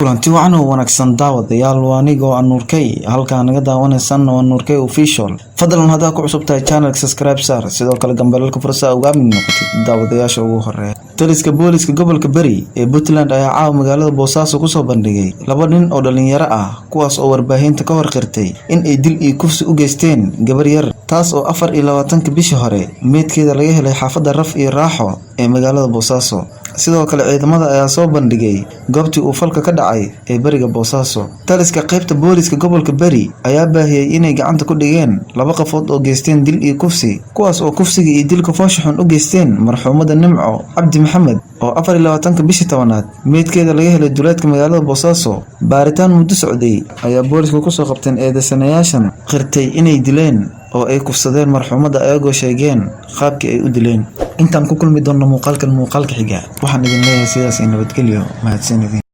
kulanti wacan oo wanaagsan daawadayaal waa anigoo Anuurkay halka naga daawanaysan waa Anuurkay official fadlan hadaa ku cusub tahay channel subscribe saar sidoo kale gambalka fursa uga mid noqotid daawadayaasha ugu horeeya taliska booliska gobolka Bari ee Puntland ayaa caaw magaalada Boosaaso ku soo bandhigay laba nin oo dhalinyaro ah kuwaas oo warbaahinta ka hor qirtay in ay dil iyo kufsi u geysteen gabar yar taas oo 24 bishii hore meedkeeda laga helay xaafadda Raf iyo Raaxo ee magaalada Boosaaso sidoo kale ciidamada ayaa soo bandhigay goobtii uu falka ka dhacay ee bariga Boosaaso taliska qaybta booliska gobolka Bari ayaa baahiyay inay gacanta ku dhigeen laba qafood oo geysteen dil iyo kufsi kuwaas oo kufsiga iyo dilka fooshaxun u geysteen marxuumada Nimco Cabdi Maxamed oo 24 bishii 10aad meedkeeda laga helay duleedka magaalada Boosaaso baaritaan muddo socday ayaa booliska ku soo qabteen eedeysanayaashan qirtay inay dileen oo ay kufsadeen marxuumada ayagoo sheegeen qaabkii ay u dileen intaan ku kulmi doonno muuqaalka xiga waxaan idin leeyahay sidaas in nabadgelyo mahadsanidin.